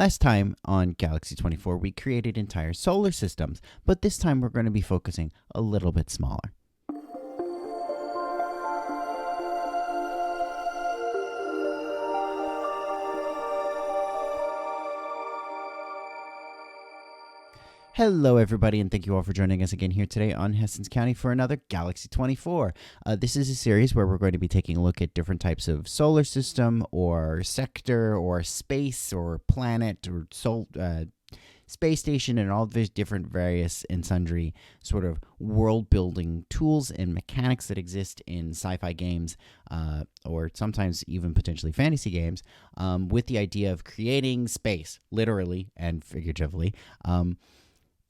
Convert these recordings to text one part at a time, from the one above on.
Last time on Galaxy 24, we created entire solar systems, but this time we're going to be focusing a little bit smaller. Hello, everybody, and thank you all for joining us again here today on Hastings County for another Galaxy 24. This is a series where we're going to be taking a look at different types of solar system or sector or space or planet or space station and all these different various and sundry sort of world-building tools and mechanics that exist in sci-fi games or sometimes even potentially fantasy games with the idea of creating space, literally and figuratively,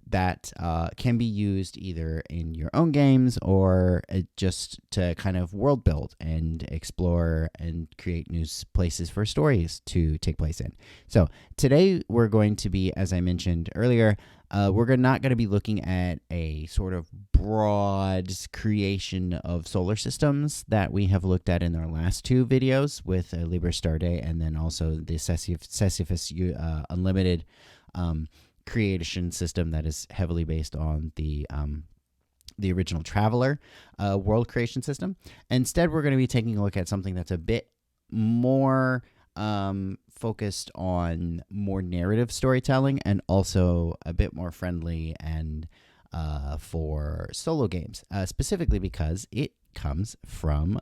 that can be used either in your own games or just to kind of world build and explore and create new places for stories to take place in. So today we're going to be, as I mentioned earlier, we're not going to be looking at a sort of broad creation of solar systems that we have looked at in our last two videos with Liber Starday and then also the Scifi Unlimited creation system that is heavily based on the original Traveler world creation system. Instead, we're going to be taking a look at something that's a bit more focused on more narrative storytelling and also a bit more friendly and for solo games, specifically because it comes from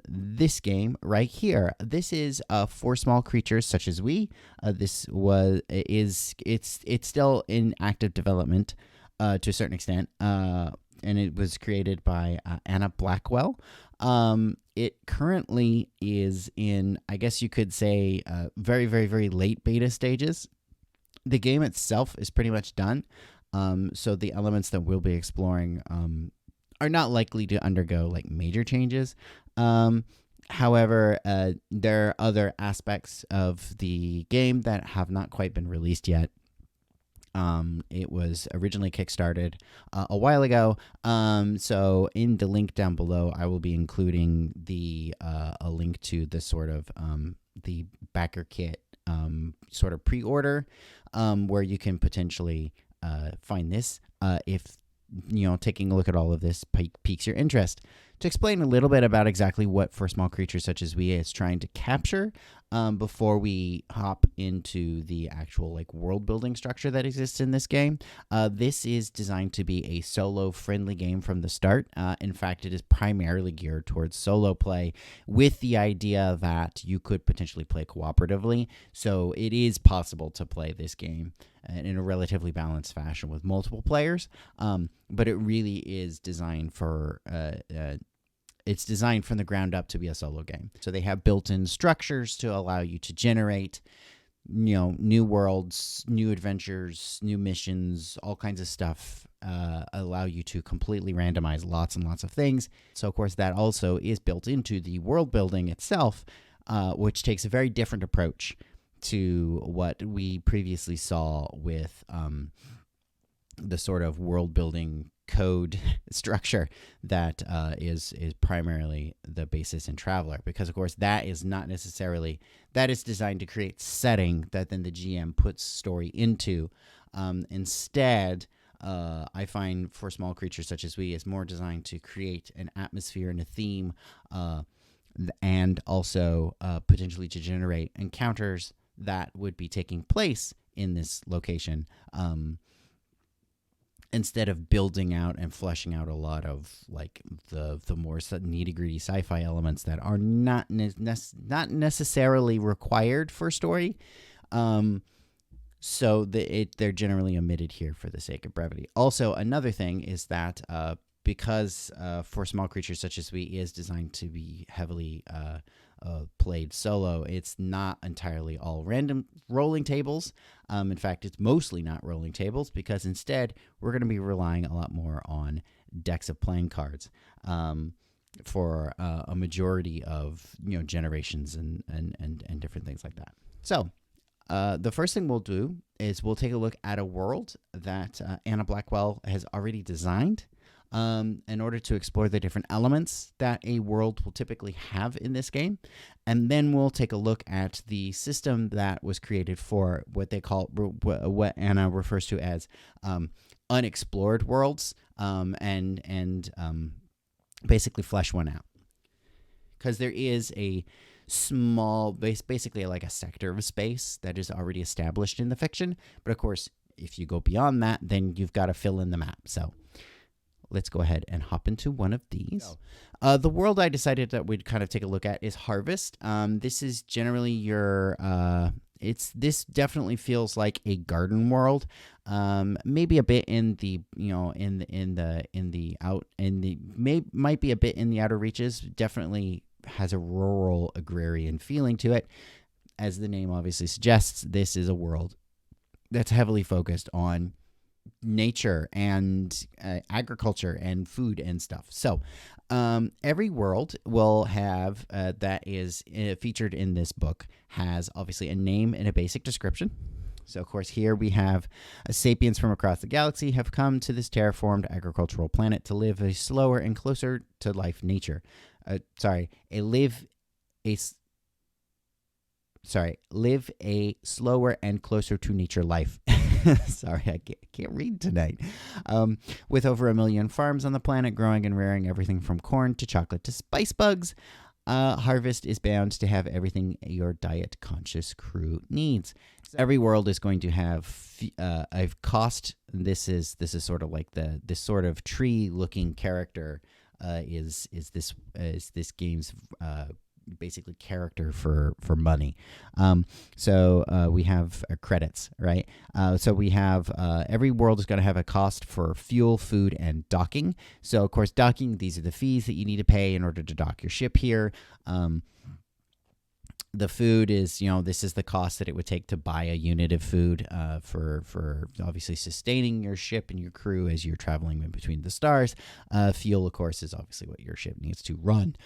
this game right here. This is for small creatures such as we. It's still in active development to a certain extent, and it was created by Anna Blackwell. It currently is in, I guess you could say, very, very, very late beta stages. The game itself is pretty much done, so the elements that we'll be exploring are not likely to undergo like major changes. However, there are other aspects of the game that have not quite been released yet. It was originally kickstarted a while ago. So in the link down below, I will be including a link to the sort of the backer kit sort of pre-order where you can potentially find this if taking a look at all of this piques your interest. To explain a little bit about exactly what For Small Creatures Such as We is trying to capture before we hop into the actual like world building structure that exists in this game. This is designed to be a solo friendly game from the start. In fact, it is primarily geared towards solo play with the idea that you could potentially play cooperatively. So it is possible to play this game in a relatively balanced fashion with multiple players. But it really is designed for it's designed from the ground up to be a solo game. So they have built-in structures to allow you to generate, new worlds, new adventures, new missions, all kinds of stuff, allow you to completely randomize lots and lots of things. So, of course, that also is built into the world building itself, which takes a very different approach to what we previously saw with the sort of world building code structure that is primarily the basis in Traveler, because of course that is designed to create setting that then the GM puts story into. Instead, I find For Small Creatures Such as We is more designed to create an atmosphere and a theme, and also potentially to generate encounters that would be taking place in this location, instead of building out and fleshing out a lot of like the more nitty-gritty sci-fi elements that are not necessarily required for story. So they're generally omitted here for the sake of brevity. Also, another thing is that because For Small Creatures Such as We is designed to be heavily played solo, it's not entirely all random rolling tables. In fact, it's mostly not rolling tables because instead we're going to be relying a lot more on decks of playing cards for a majority of generations and different things like that. So the first thing we'll do is we'll take a look at a world that Anna Blackwell has already designed. in order to explore the different elements that a world will typically have in this game. And then we'll take a look at the system that was created for what they call, what Anna refers to as unexplored worlds, and basically flesh one out. Because there is a small, basically like a sector of space that is already established in the fiction. But of course, if you go beyond that, then you've got to fill in the map. So let's go ahead and hop into one of these. The world I decided that we'd kind of take a look at is Harvest. This is generally your this definitely feels like a garden world. Maybe a bit in the might be a bit in the outer reaches. Definitely has a rural agrarian feeling to it. As the name obviously suggests, this is a world that's heavily focused on nature and agriculture and food and stuff. So every world will have that is featured in this book has obviously a name and a basic description. So, of course, here we have sapiens from across the galaxy have come to this terraformed agricultural planet to live a slower and closer to life nature. Live a slower and closer to nature life. Sorry, I can't read tonight. With over 1 million farms on the planet growing and rearing everything from corn to chocolate to spice bugs, Harvest is bound to have everything your diet-conscious crew needs. Every world is going to have a cost. This is sort of like this sort of tree-looking character is this game's basically character for money. So we have credits, right? So we have every world is going to have a cost for fuel, food, and docking. So of course, docking, these are the fees that you need to pay in order to dock your ship here. The food is, this is the cost that it would take to buy a unit of food for obviously sustaining your ship and your crew as you're traveling in between the stars. Fuel, of course, is obviously what your ship needs to run.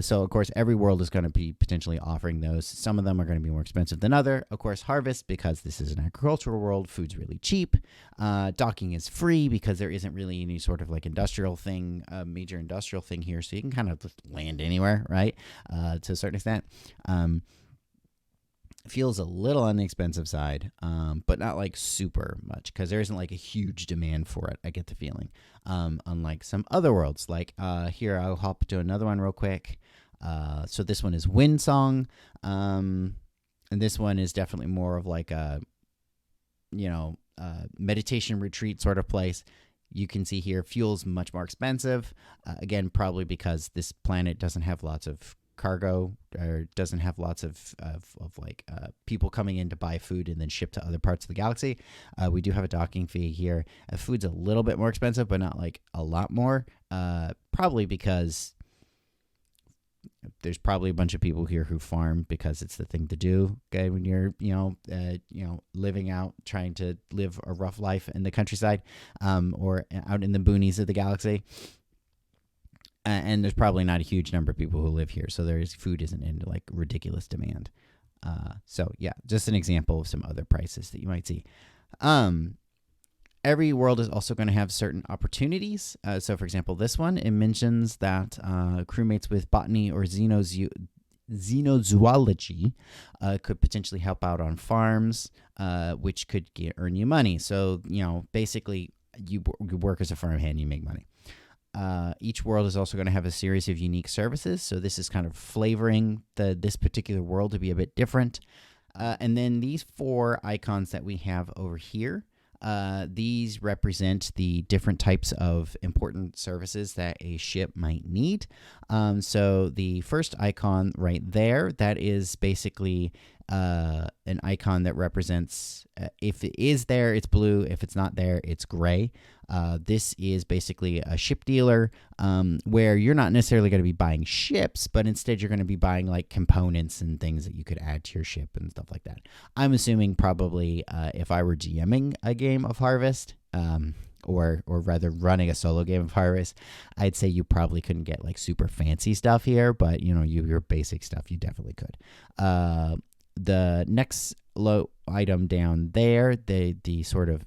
So, of course, every world is going to be potentially offering those. Some of them are going to be more expensive than other. Of course, Harvest, because this is an agricultural world, food's really cheap. Docking is free because there isn't really any sort of like industrial thing, major industrial thing here. So you can kind of just land anywhere, right, to a certain extent. Feels a little on the expensive side, but not like super much because there isn't like a huge demand for it. I get the feeling, unlike some other worlds. Like here, I'll hop to another one real quick. So this one is Windsong, and this one is definitely more of like a, meditation retreat sort of place. You can see here, fuel's much more expensive. Again, probably because this planet doesn't have lots of cargo or doesn't have lots of people coming in to buy food and then ship to other parts of the galaxy. We do have a docking fee here. Food's a little bit more expensive, but not like a lot more. Probably because there's probably a bunch of people here who farm because it's the thing to do. Okay, when you're living out, trying to live a rough life in the countryside, or out in the boonies of the galaxy. And there's probably not a huge number of people who live here, so food isn't in like ridiculous demand. So yeah, just an example of some other prices that you might see. Every world is also going to have certain opportunities. So for example, this one, it mentions that crewmates with botany or xenozoology could potentially help out on farms, which could earn you money. So basically, you work as a farmhand, you make money. Each world is also going to have a series of unique services, so this is kind of flavoring this particular world to be a bit different. And then these 4 icons that we have over here, these represent the different types of important services that a ship might need. So the first icon right there, that is basically an icon that represents if it is there, it's blue. If it's not there, it's gray. This is basically a ship dealer where you're not necessarily going to be buying ships, but instead you're going to be buying like components and things that you could add to your ship and stuff like that. I'm assuming probably if I were GMing a game of Harvest, or rather running a solo game of Harvest, I'd say you probably couldn't get like super fancy stuff here, but your basic stuff you definitely could. The next item down there, the sort of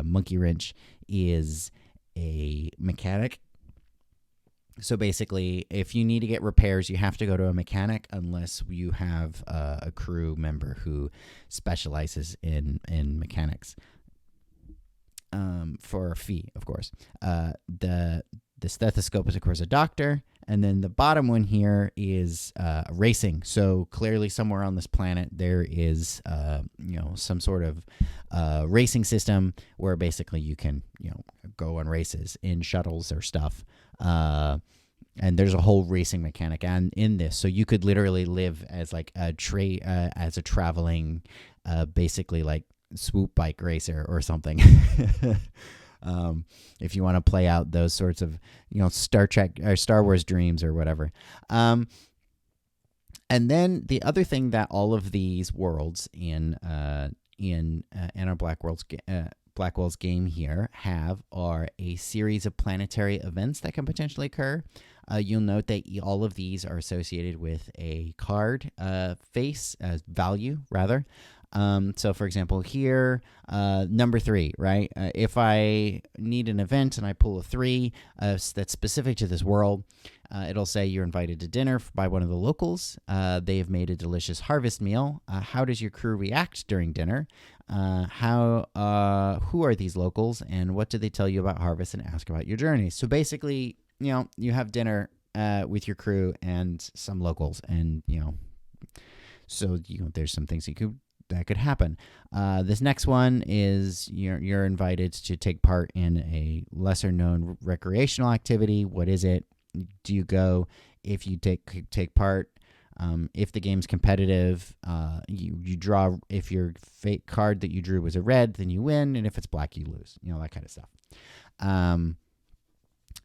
monkey wrench, is a mechanic. So basically, if you need to get repairs, you have to go to a mechanic unless you have a crew member who specializes in mechanics. For a fee, of course. The stethoscope is, of course, a doctor. And then the bottom one here is racing. So clearly somewhere on this planet there is some sort of racing system where basically you can go on races in shuttles or stuff. And there's a whole racing mechanic in this. So you could literally live as like as a traveling basically like swoop bike racer or something. If you want to play out those sorts of, Star Trek or Star Wars dreams or whatever. And then the other thing that all of these worlds in Anna Blackwell's game here are a series of planetary events that can potentially occur. You'll note that all of these are associated with a card value, rather. So, for example, here, number 3, right? If I need an event and I pull a 3 that's specific to this world, it'll say you're invited to dinner by one of the locals. They have made a delicious harvest meal. How does your crew react during dinner? Who are these locals, and what do they tell you about harvest and ask about your journey? So basically, you have dinner with your crew and some locals, and so there's some things that could happen. This next one is you're invited to take part in a lesser known recreational activity. What is it? Do you go? If you take part, if the game's competitive, you draw. If your fate card that you drew was a red, then you win, and if it's black, you lose. That kind of stuff.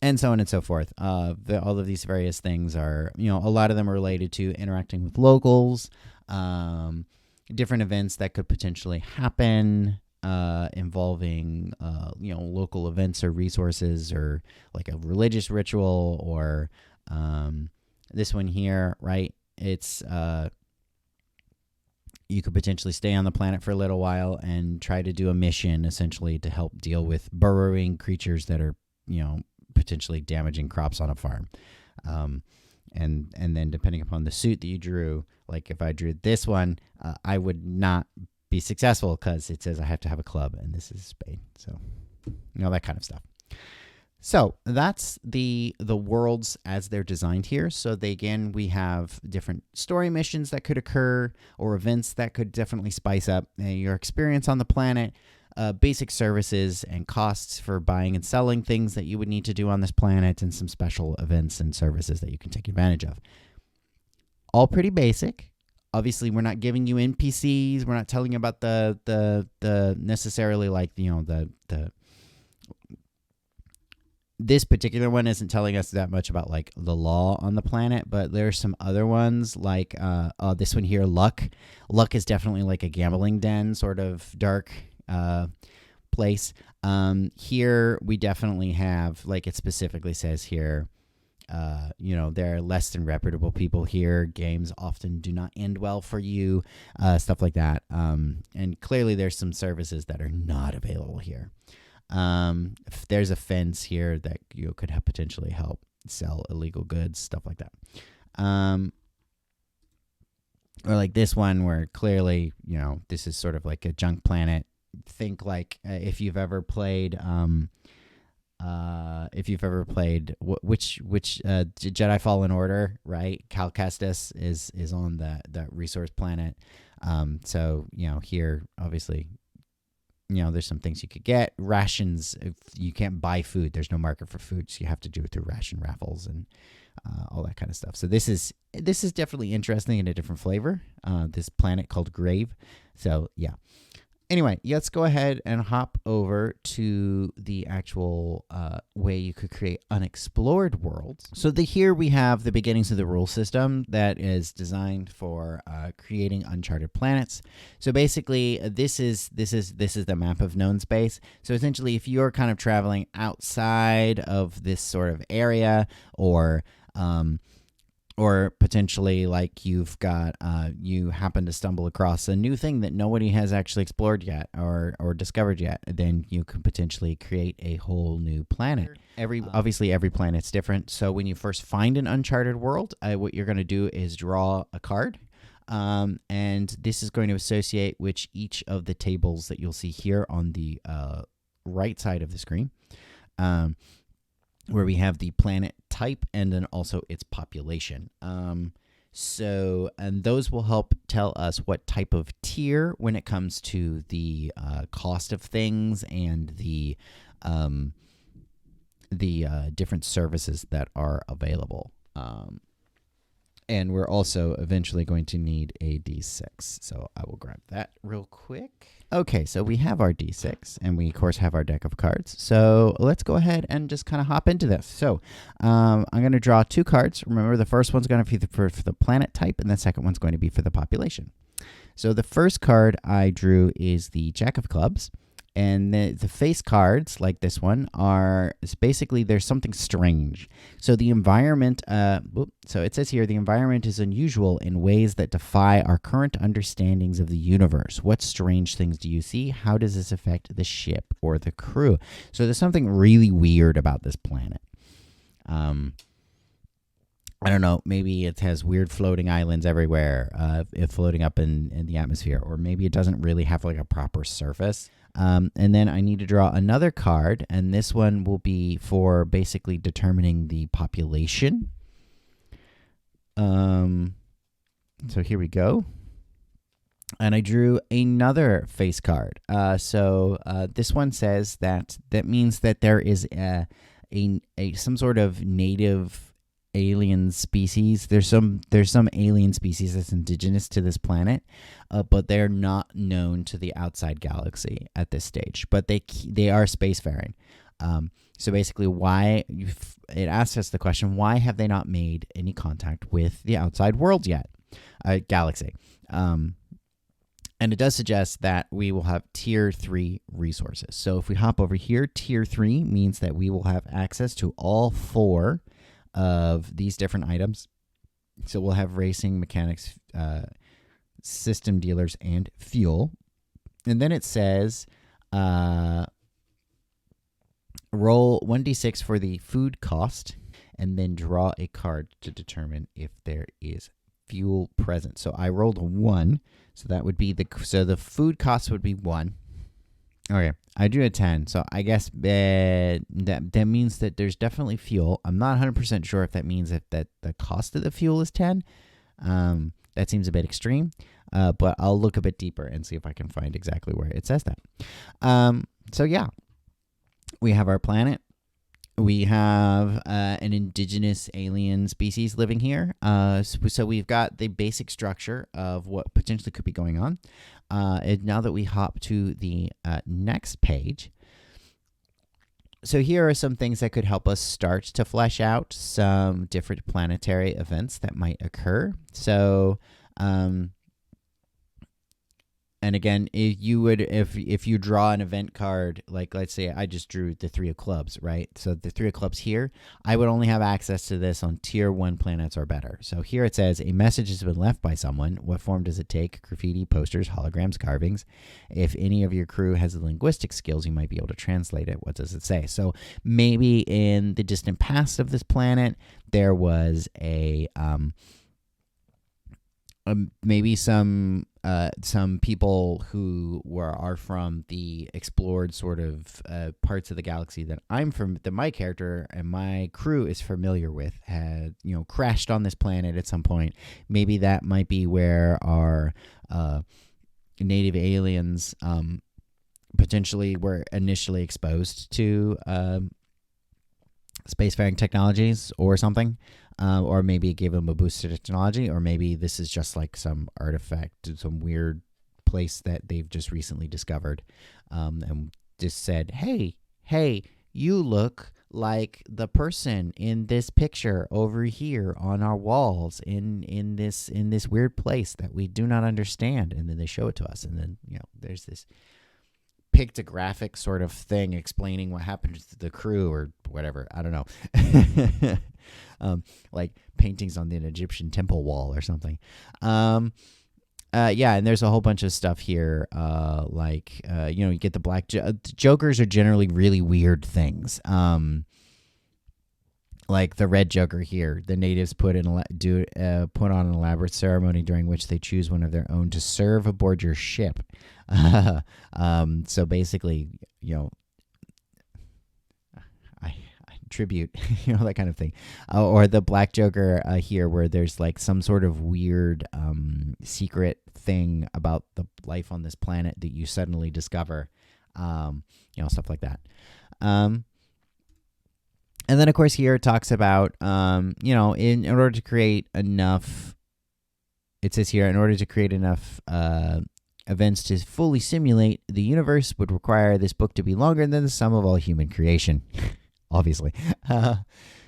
And so on and so forth. All of these various things are, a lot of them are related to interacting with locals, different events that could potentially happen, involving, local events or resources, or like a religious ritual, or this one here, right? It's you could potentially stay on the planet for a little while and try to do a mission, essentially, to help deal with burrowing creatures that are, potentially damaging crops on a farm. And then depending upon the suit that you drew, like if I drew this one, I would not be successful because it says I have to have a club, and this is a spade. So, that kind of stuff. So that's the worlds as they're designed here. So we have different story missions that could occur, or events that could definitely spice up your experience on the planet. Basic services and costs for buying and selling things that you would need to do on this planet, and some special events and services that you can take advantage of. All pretty basic. Obviously, we're not giving you NPCs. We're not telling you about the necessarily like, this particular one isn't telling us that much about like the law on the planet, but there's some other ones like this one here, Luck. Luck is definitely like a gambling den, sort of dark place. Here we definitely have, like it specifically says here, there are less than reputable people here. Games often do not end well for you, stuff like that. And clearly there's some services that are not available here. If there's a fence here that you could potentially help sell illegal goods, stuff like that. Or like this one where clearly, this is sort of like a junk planet. Think like if you've ever played which Jedi Fallen Order, right? Cal Kestis is on that resource planet. So here obviously there's some things you could get. Rations, if you can't buy food, there's no market for food, so you have to do it through ration raffles and all that kind of stuff. So this is definitely interesting in a different flavor. This planet called Grave. So yeah. Anyway, let's go ahead and hop over to the actual way you could create unexplored worlds. So here we have the beginnings of the rule system that is designed for creating uncharted planets. So basically, this is the map of known space. So essentially, if you're kind of traveling outside of this sort of area, or or potentially like you've got you happen to stumble across a new thing that nobody has actually explored yet or discovered yet, then you can potentially create a whole new planet. Obviously every planet's different, so when you first find an uncharted world, what you're going to do is draw a card, and this is going to associate which each of the tables that you'll see here on the right side of the screen, where we have the planet type and then also its population. And those will help tell us what type of tier when it comes to the cost of things and the different services that are available. And we're also eventually going to need a D6. So I will grab that real quick. Okay, so we have our D6, and we, of course, have our deck of cards. So let's go ahead and just kind of hop into this. So I'm going to draw 2 cards. Remember, the first one's going to be for the planet type, and the second one's going to be for the population. So the first card I drew is the Jack of Clubs. And the face cards, like this one, is basically there's something strange. So the environment, so it says here, the environment is unusual in ways that defy our current understandings of the universe. What strange things do you see? How does this affect the ship or the crew? So there's something really weird about this planet. I don't know, maybe it has weird floating islands everywhere, floating up in the atmosphere, or maybe it doesn't really have like a proper surface. And then I need to draw another card, and this one will be for basically determining the population. So here we go. And I drew another face card. So this one says that means that there is some sort of native alien species. There's some alien species that's indigenous to this planet, but they're not known to the outside galaxy at this stage. But they are spacefaring. So basically, it asks us the question: why have they not made any contact with the outside world yet, galaxy? And it does suggest that we will have Tier 3 resources. So if we hop over here, Tier 3 means that we will have access to all 4 of these different items. So we'll have racing, mechanics, system dealers, and fuel. And then it says roll 1d6 for the food cost, and then draw a card to determine if there is fuel present. So I rolled a 1, so that would be the food cost would be 1. Okay, I drew a 10, so I guess that means that there's definitely fuel. I'm not 100% sure if that means that the cost of the fuel is 10. That seems a bit extreme, but I'll look a bit deeper and see if I can find exactly where it says that. So yeah, we have our planet. We have an indigenous alien species living here. So we've got the basic structure of what potentially could be going on. And now that we hop to the next page, so here are some things that could help us start to flesh out some different planetary events that might occur. So, and again, if you draw an event card, like let's say I just drew the 3 of clubs, right? So the 3 of clubs here, I would only have access to this on tier 1 planets or better. So here it says a message has been left by someone. What form does it take? Graffiti, posters, holograms, carvings. If any of your crew has the linguistic skills, you might be able to translate it. What does it say? So maybe in the distant past of this planet, there was maybe some people who are from the explored sort of parts of the galaxy that I'm from, that my character and my crew is familiar with, had crashed on this planet at some point. Maybe that might be where our native aliens potentially were initially exposed to spacefaring technologies or something. Or maybe it gave them a boost to technology, or maybe this is just like some artifact, some weird place that they've just recently discovered, and just said, hey, you look like the person in this picture over here on our walls in this weird place that we do not understand. And then they show it to us, and then there's this pictographic sort of thing explaining what happened to the crew or whatever. I don't know. Like paintings on an Egyptian temple wall or something. Yeah, and there's a whole bunch of stuff here. You get the black jokers are generally really weird things. Like the red joker here, the natives put on an elaborate ceremony during which they choose one of their own to serve aboard your ship. So basically, I tribute, that kind of thing. Or the black joker here, where there's like some sort of weird secret thing about the life on this planet that you suddenly discover. Stuff like that. And then, of course, here it talks about, in order to create enough, it says here, in order to create enough events to fully simulate the universe would require this book to be longer than the sum of all human creation, obviously.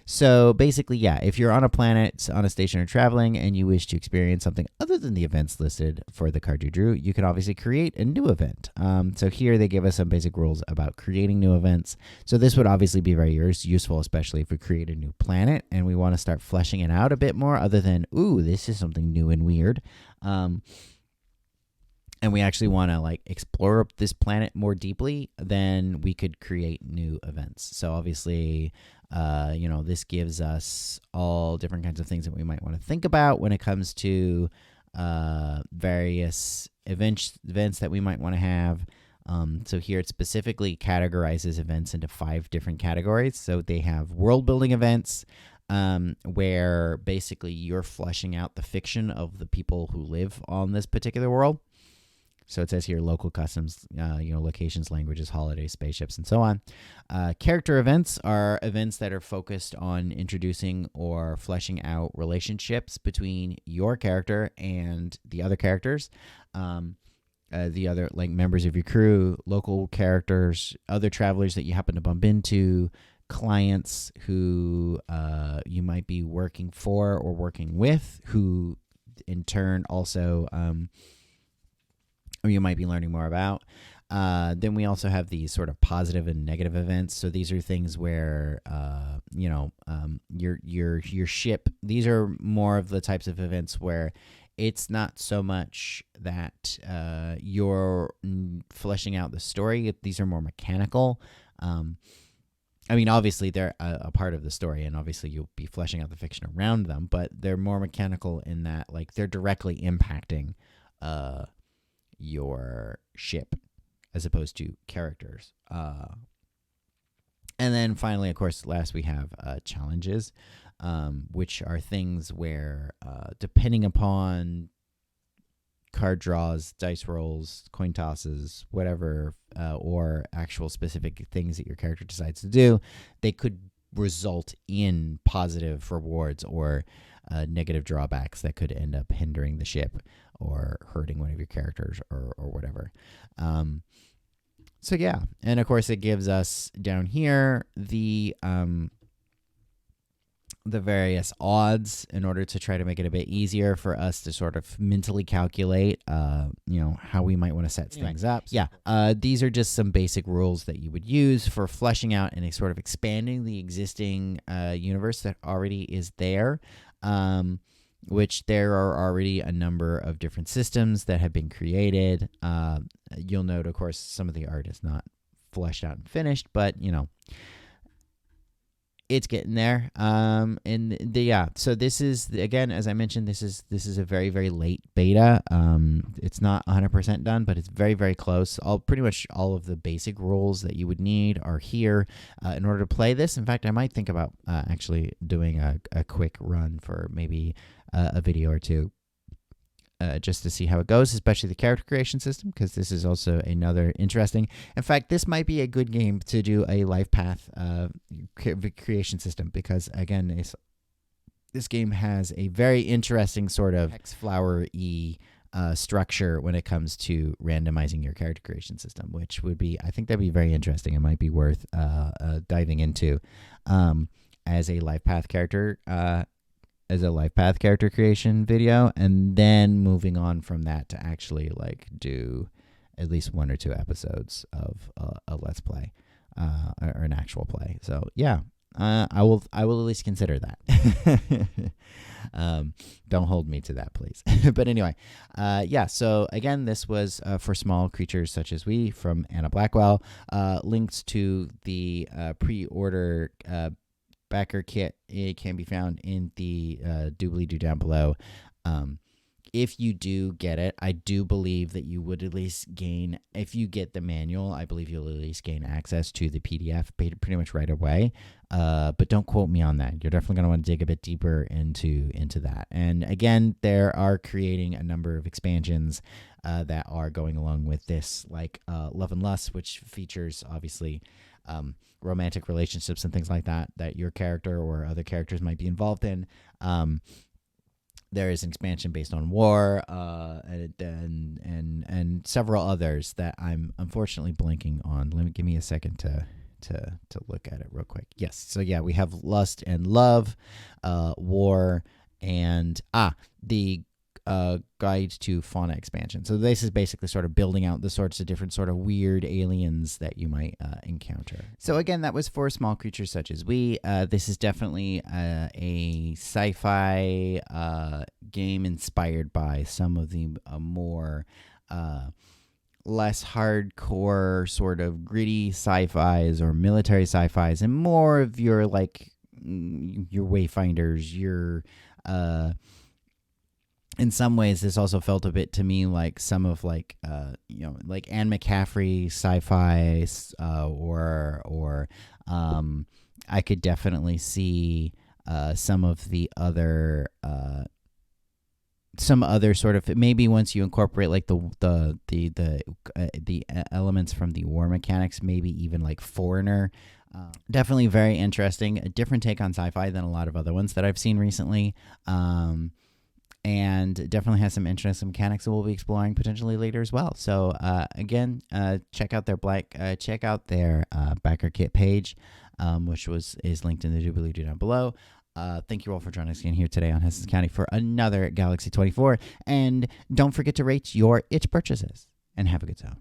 So basically, yeah, if you're on a planet, on a station or traveling, and you wish to experience something other than the events listed for the card you drew, you can obviously create a new event. So here they give us some basic rules about creating new events. So this would obviously be very useful, especially if we create a new planet and we want to start fleshing it out a bit more, other than, ooh, this is something new and weird. And we actually want to explore this planet more deeply, then we could create new events. So obviously, this gives us all different kinds of things that we might want to think about when it comes to various events that we might want to have. So here it specifically categorizes events into 5 different categories. So they have world-building events, where basically you're fleshing out the fiction of the people who live on this particular world. So it says here local customs, locations, languages, holidays, spaceships, and so on. Character events are events that are focused on introducing or fleshing out relationships between your character and the other characters, the other members of your crew, local characters, other travelers that you happen to bump into, clients who you might be working for or working with, who in turn also you might be learning more about. Then we also have these sort of positive and negative events. So these are things where your ship. These are more of the types of events where it's not so much that you're fleshing out the story. These are more mechanical. Obviously they're a part of the story, and obviously you'll be fleshing out the fiction around them. But they're more mechanical in that they're directly impacting your ship as opposed to characters. And then finally, of course, last we have challenges, which are things where depending upon card draws, dice rolls, coin tosses, whatever, or actual specific things that your character decides to do, they could result in positive rewards or negative drawbacks that could end up hindering the ship or hurting one of your characters or whatever. So yeah, and of course it gives us down here the various odds in order to try to make it a bit easier for us to sort of mentally calculate, how we might want to set things up. Yeah, these are just some basic rules that you would use for fleshing out and sort of expanding the existing universe that already is there. Which there are already a number of different systems that have been created. You'll note, of course, some of the art is not fleshed out and finished, but, it's getting there. So this is, again, as I mentioned, this is a very, very late beta. It's not 100% done, but it's very, very close. Pretty much all of the basic rules that you would need are here in order to play this. In fact, I might think about actually doing a quick run for maybe a video or two, just to see how it goes, especially the character creation system, because this is also another interesting. In fact, this might be a good game to do a life path creation system, because again, this game has a very interesting sort of X-flower-y structure when it comes to randomizing your character creation system, which would be, I think that'd be very interesting. It might be worth diving into as a life path character creation video, and then moving on from that to actually do at least 1 or 2 episodes of a Let's Play or an actual play. So yeah, I will at least consider that. Don't hold me to that, please. But anyway, yeah. So again, this was For Small Creatures Such as We from Anna Blackwell. Links to the pre-order backer kit, it can be found in the doobly-doo down below. If you do get it, I do believe that you would at least gain, if you get the manual, I believe you'll at least gain access to the PDF pretty much right away. But don't quote me on that. You're definitely going to want to dig a bit deeper into that. And again, they are creating a number of expansions that are going along with this, like Love and Lust, which features obviously romantic relationships and things like that your character or other characters might be involved in. There is an expansion based on war, and several others that I'm unfortunately blanking on. Give me a second to look at it real quick. Yes, so yeah, we have Lust and Love, War, and the Guide to Fauna expansion. So this is basically sort of building out the sorts of different sort of weird aliens that you might encounter. So again, that was For Small Creatures Such as We. This is definitely a sci-fi game inspired by some of the more less hardcore sort of gritty sci-fis or military sci-fis, and more of your like your Wayfinders, your in some ways, this also felt a bit to me like some of like like Anne McCaffrey sci-fi, or I could definitely see some of the other some other sort of, maybe once you incorporate like the elements from the war mechanics, maybe even like Foreigner. Definitely very interesting, a different take on sci-fi than a lot of other ones that I've seen recently. And definitely has some interesting mechanics that we'll be exploring potentially later as well. So again, check out their backer kit page, which is linked in the doobly-doo down below. Thank you all for joining us again here today on Heston County for another Galaxy 24. And don't forget to rate your itch purchases. And have a good time.